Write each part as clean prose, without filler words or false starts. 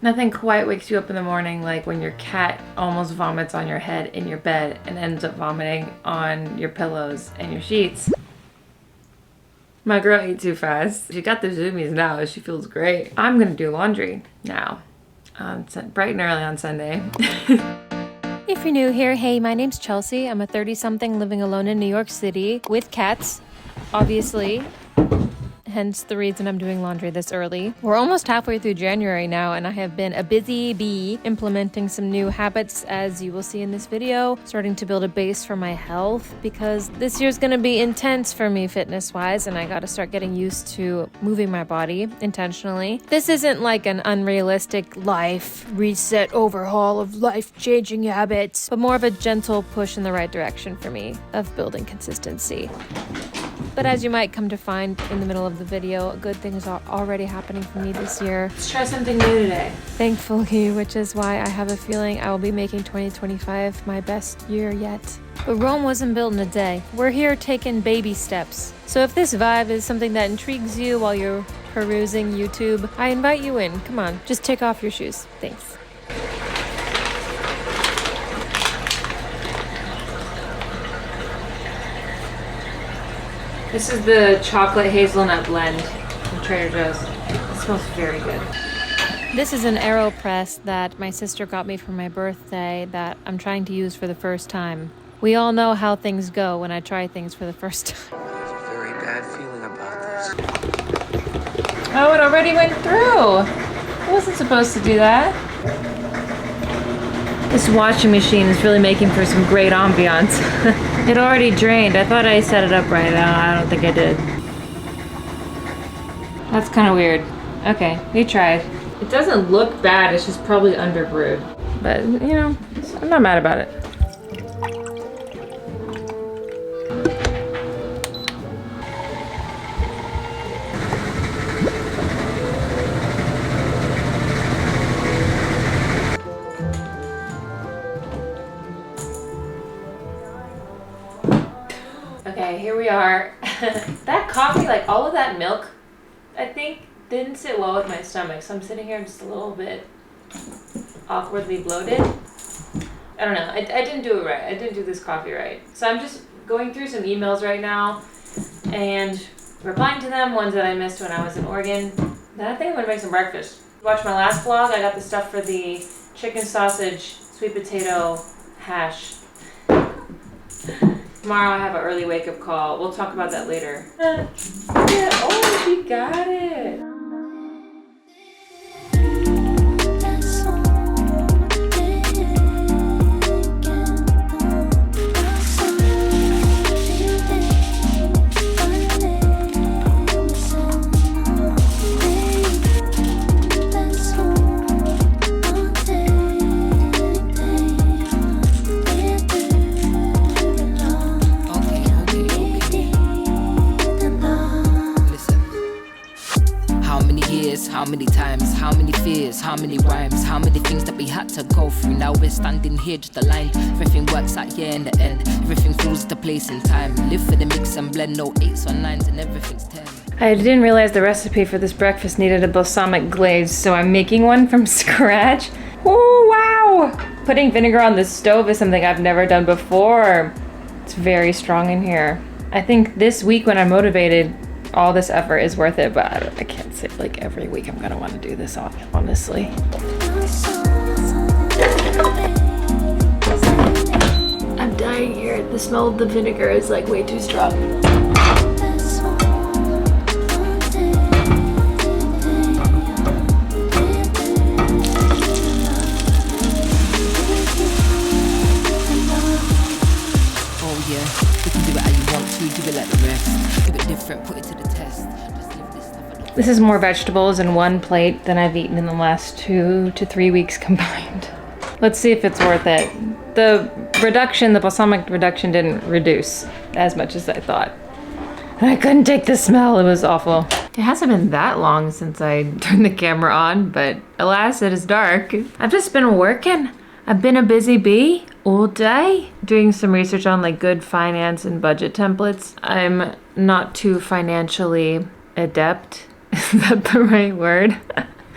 Nothing quite wakes you up in the morning like when your cat almost vomits on your head in your bed and ends up vomiting on your pillows and your sheets. My girl ate too fast. She got the zoomies now. She feels great. I'm gonna do laundry now, bright and early on Sunday. If you're new here, hey, my name's Chelsea. I'm a 30-something living alone in New York City with cats, obviously. Hence the reason I'm doing laundry this early. We're almost halfway through January now, and I have been a busy bee implementing some new habits, as you will see in this video, starting to build a base for my health, because this year's gonna be intense for me fitness-wise, and I gotta start getting used to moving my body intentionally. This isn't like an unrealistic life reset overhaul of life-changing habits, but more of a gentle push in the right direction for me of building consistency. But as you might come to find in the middle of the video, good things are already happening for me this year. Let's try something new today. Thankfully, which is why I have a feeling I will be making 2025 my best year yet. But Rome wasn't built in a day. We're here taking baby steps. So if this vibe is something that intrigues you while you're perusing YouTube, I invite you in. Come on, just take off your shoes. Thanks. This is the chocolate hazelnut blend from Trader Joe's. It smells very good. This is an AeroPress that my sister got me for my birthday that I'm trying to use for the first time. We all know how things go when I try things for the first time. I have a very bad feeling about this. Oh, it already went through. I wasn't supposed to do that. This washing machine is really making for some great ambiance. It already drained. I thought I set it up right. I don't think I did. That's kind of weird. Okay, we tried. It doesn't look bad. It's just probably underbrewed. But, you know, I'm not mad about it. Okay, here we are. That coffee, like all of that milk, I think didn't sit well with my stomach. So I'm sitting here just a little bit awkwardly bloated. I don't know. I didn't do it right. I didn't do this coffee right. So I'm just going through some emails right now and replying to them, ones that I missed when I was in Oregon. Then I think I'm gonna make some breakfast. Watch my last vlog. I got the stuff for the chicken sausage, sweet potato hash. Tomorrow I have an early wake-up call. We'll talk about that later. Yeah. Oh, she got it. How many times, how many fears, how many rhymes, how many things that we had to go through. Now we're standing here just aligned. Everything works out here in the end. Everything falls into place in time. Live for the mix and blend, no 8s or 9s and everything's 10. I didn't realize the recipe for this breakfast needed a balsamic glaze, so I'm making one from scratch. Oh, wow! Putting vinegar on the stove is something I've never done before. It's very strong in here. I think this week when I'm motivated, all this effort is worth it, but I can't say like every week I'm gonna want to do this, honestly. I'm dying here. The smell of the vinegar is like way too strong. Oh yeah, you can do it how you want to, do it like the rest. Do it different, put it to the test. Just leave this stuff. This is more vegetables in one plate than I've eaten in the last 2 to 3 weeks combined. Let's see if it's worth it. The balsamic reduction didn't reduce as much as I thought. I couldn't take the smell, it was awful. It hasn't been that long since I turned the camera on, but alas, it is dark. I've just been working. I've been a busy bee all day, doing some research on like good finance and budget templates. I'm not too financially adept. Is that the right word?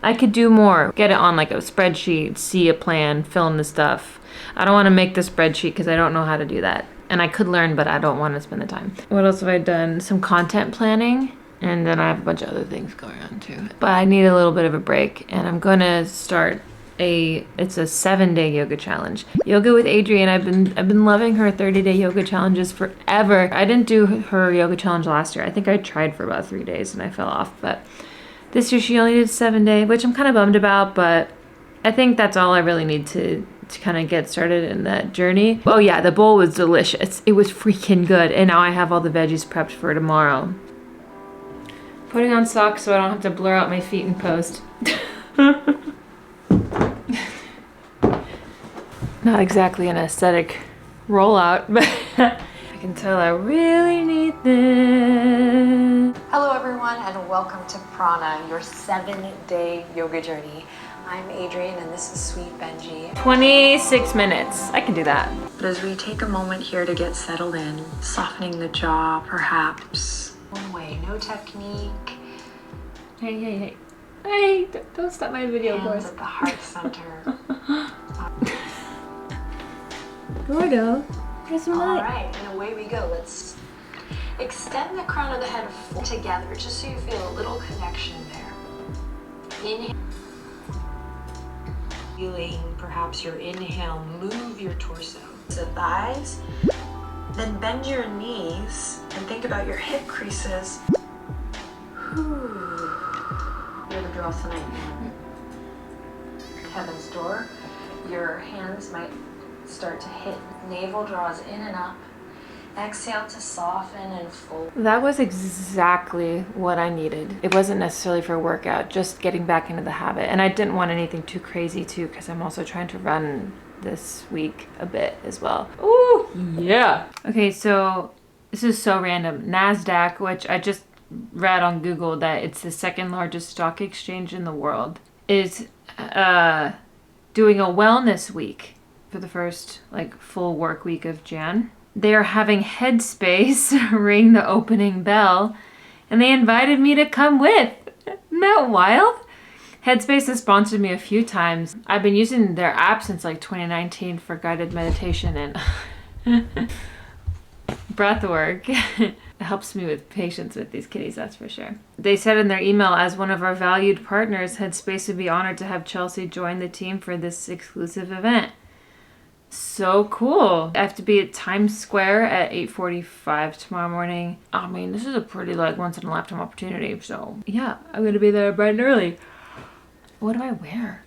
I could do more. Get it on like a spreadsheet, see a plan, fill in the stuff. I don't want to make the spreadsheet because I don't know how to do that. And I could learn, but I don't want to spend the time. What else have I done? Some content planning. And then I have a bunch of other things going on too. But I need a little bit of a break. And I'm going to start it's a 7-day yoga challenge. Yoga with Adrienne. I've been loving her 30-day yoga challenges forever. I didn't do her yoga challenge last year. I think I tried for about 3 days and I fell off. But this year she only did 7-day, which I'm kind of bummed about, but I think that's all I really need to kind of get started in that journey. Oh yeah, the bowl was delicious. It was freaking good. And now I have all the veggies prepped for tomorrow. Putting on socks so I don't have to blur out my feet in post. Not exactly an aesthetic rollout, but I can tell I really need this. Hello everyone and welcome to Prana, your 7-day yoga journey. I'm Adrienne and this is Sweet Benji. 26 minutes, I can do that. But as we take a moment here to get settled in, softening the jaw perhaps. One way, no technique. Hey. Hey, don't stop my video, Hands boys. at the heart center. Gordo, here's some light. Alright, and away we go. Let's extend the crown of the head together just so you feel a little connection there. Inhale. Feeling perhaps your inhale, move your torso. The thighs. Then bend your knees and think about your hip creases. Virabhadrasana. Heaven's door. Your hands might start to hit. Navel draws in and up. Exhale to soften and fold. That was exactly what I needed. It wasn't necessarily for a workout, just getting back into the habit. And I didn't want anything too crazy too, because I'm also trying to run this week a bit as well. Ooh, yeah. Okay, so this is so random. NASDAQ, which I just read on Google that it's the second largest stock exchange in the world, is doing a wellness week for the first full work week of Jan. They are having Headspace ring the opening bell, and they invited me to come with. Isn't that wild? Headspace has sponsored me a few times. I've been using their app since 2019 for guided meditation and breath work. It helps me with patience with these kitties, that's for sure. They said in their email, as one of our valued partners, Headspace would be honored to have Chelsea join the team for this exclusive event. So cool. I have to be at Times Square at 8:45 tomorrow morning. I mean, this is a pretty once in a lifetime opportunity. So yeah, I'm gonna be there bright and early. What do I wear?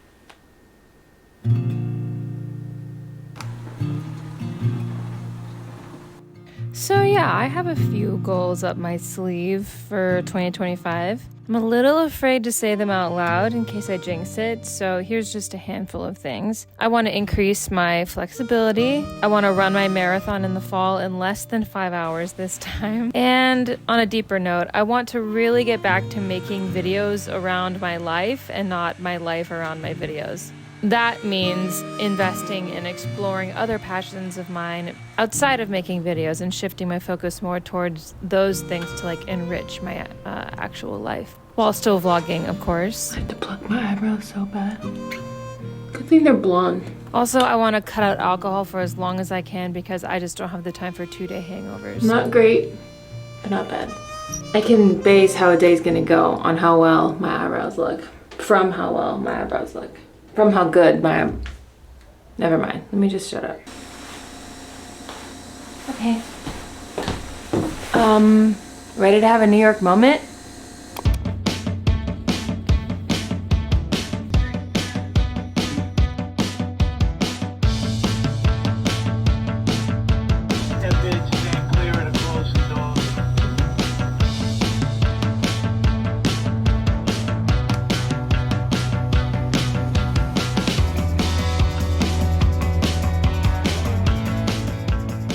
So yeah, I have a few goals up my sleeve for 2025. I'm a little afraid to say them out loud in case I jinx it, so here's just a handful of things. I want to increase my flexibility. I want to run my marathon in the fall in less than 5 hours this time. And on a deeper note, I want to really get back to making videos around my life and not my life around my videos. That means investing in exploring other passions of mine outside of making videos and shifting my focus more towards those things to enrich my actual life. While still vlogging, of course. I had to pluck my eyebrows so bad. Good thing they're blonde. Also, I want to cut out alcohol for as long as I can because I just don't have the time for 2-day hangovers. Not great, but not bad. I can base how a day's gonna go on how well my eyebrows look. From how well my eyebrows look. From how good my... Never mind. Let me just shut up. Okay. Ready to have a New York moment?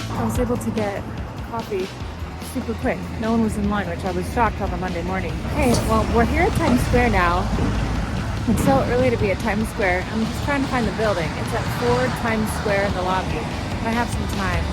I was able to get coffee super quick. No one was in line, which I was shocked on a Monday morning. Hey, well, we're here at Times Square now. It's so early to be at Times Square. I'm just trying to find the building. It's at 4 Times Square in the lobby. I have some time.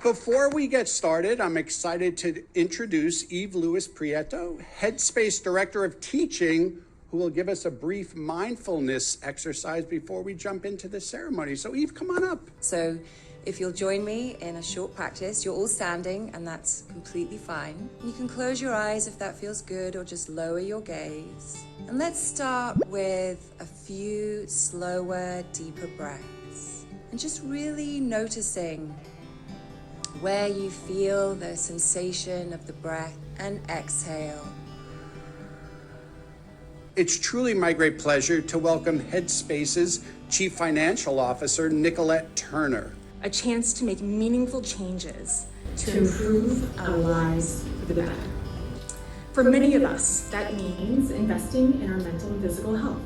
Before we get started, I'm excited to introduce Eve Lewis Prieto, Headspace Director of Teaching, who will give us a brief mindfulness exercise before we jump into the ceremony. So Eve, come on up. So if you'll join me in a short practice, you're all standing and that's completely fine. You can close your eyes if that feels good or just lower your gaze. And let's start with a few slower, deeper breaths. And just really noticing where you feel the sensation of the breath and exhale. It's truly my great pleasure to welcome Headspace's Chief Financial Officer, Nicolette Turner. A chance to make meaningful changes to improve our lives for the better. For many of us, that means investing in our mental and physical health.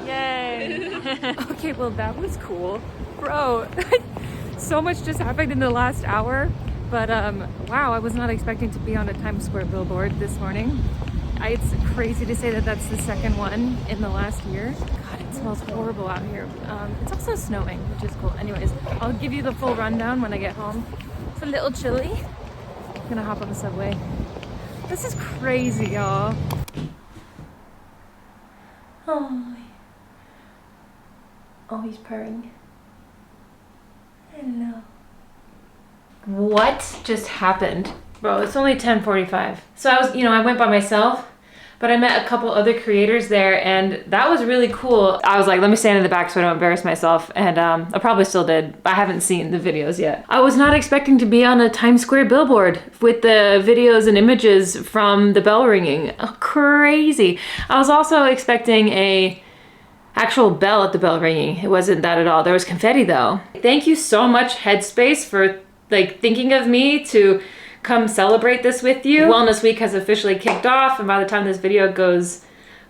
Yay! Okay, well that was cool. Bro, so much just happened in the last hour, but wow, I was not expecting to be on a Times Square billboard this morning. It's crazy to say that that's the second one in the last year. God, it smells horrible out here. It's also snowing, which is cool. Anyways, I'll give you the full rundown when I get home. It's a little chilly. I'm gonna hop on the subway. This is crazy, y'all. Oh, he's purring. Hello. What just happened? Bro, it's only 10:45. So I went by myself, but I met a couple other creators there and that was really cool. I was like, let me stand in the back so I don't embarrass myself. And I probably still did. I haven't seen the videos yet. I was not expecting to be on a Times Square billboard with the videos and images from the bell ringing. Oh, crazy. I was also expecting a actual bell at the bell ringing. It wasn't that at all. There was confetti though. Thank you so much, Headspace, for thinking of me to come celebrate this with you. Wellness Week has officially kicked off, and by the time this video goes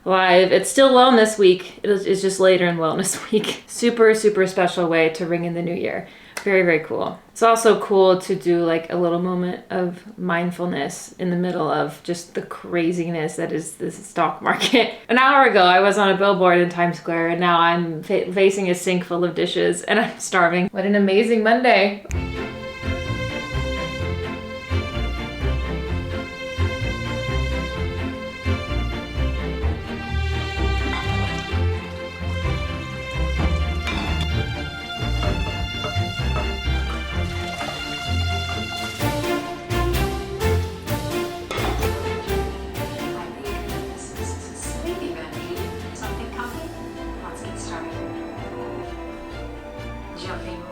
live, it's still Wellness Week. It's just later in Wellness Week. Super, super special way to ring in the new year. Very, very cool. It's also cool to do like a little moment of mindfulness in the middle of just the craziness that is this stock market. An hour ago, I was on a billboard in Times Square, and now I'm facing a sink full of dishes and I'm starving. What an amazing Monday.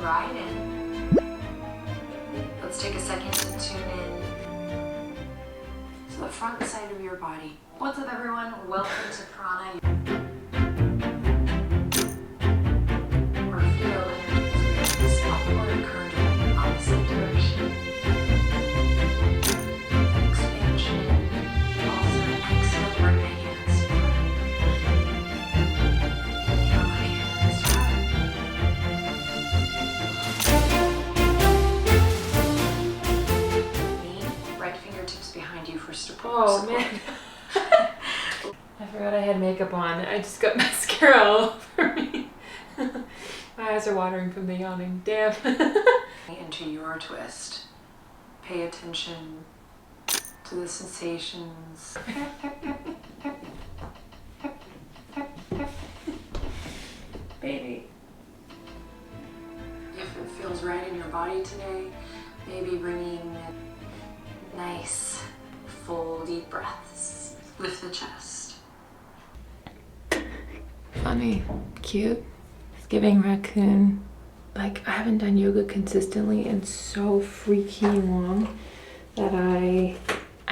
Right in. Let's take a second to tune in to the front side of your body. What's up, everyone? Welcome to Prana. Or feel this upward current in the opposite direction. Expansion. Also exhale, bring the hands down. Inhale, hands down. Oh man. I forgot I had makeup on. I just got mascara all over me. My eyes are watering from the yawning. Damn. Into your twist. Pay attention to the sensations. Baby. If it feels right in your body today, maybe bringing nice, full, deep breaths. Lift the chest. Funny, cute. It's giving raccoon. Like, I haven't done yoga consistently in so freaking long that I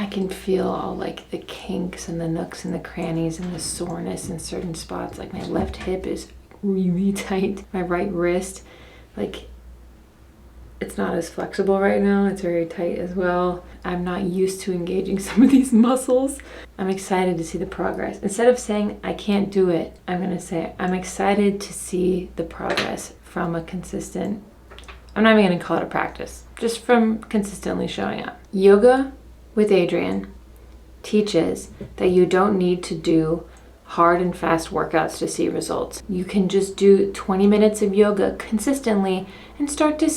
can feel all like the kinks and the nooks and the crannies and the soreness in certain spots. Like my left hip is really tight. My right wrist, like, it's not as flexible right now. It's very tight as well. I'm not used to engaging some of these muscles. I'm excited to see the progress. Instead of saying I can't do it, I'm gonna say I'm excited to see the progress from a consistent, I'm not even gonna call it a practice, just from consistently showing up. Yoga with Adrian teaches that you don't need to do hard and fast workouts to see results. You can just do 20 minutes of yoga consistently and start to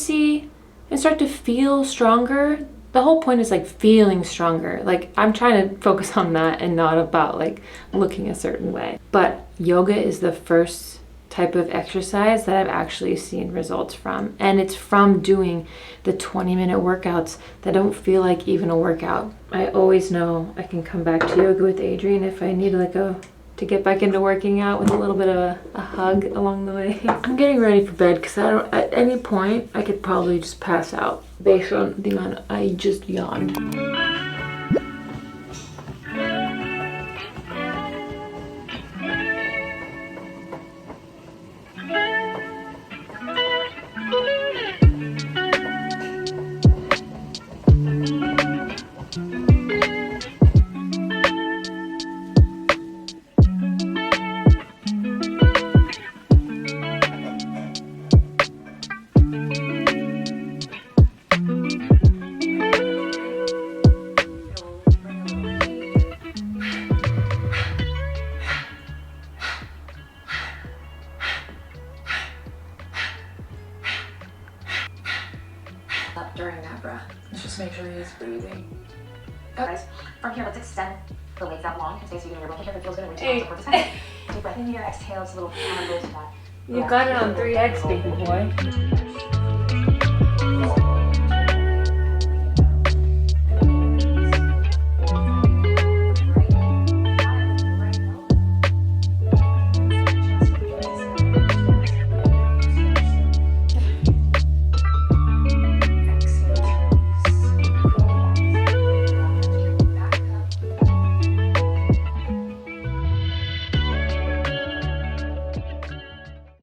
feel stronger. The whole point is like feeling stronger. Like, I'm trying to focus on that and not about like looking a certain way. But yoga is the first type of exercise that I've actually seen results from. And it's from doing the 20-minute workouts that don't feel like even a workout. I always know I can come back to yoga with Adrian if I need like to get back into working out with a little bit of a hug along the way. I'm getting ready for bed because at any point I could probably just pass out based on the amount I just yawned. Up during that breath. Let's just make sure he's breathing. Okay, guys, from here, let's extend the legs out long. You can stay so you can your blanket here if it feels good. Reach out towards the side. Deep breath in here, exhale, it's a little hammer goes to that. You got it on 3x, baby boy.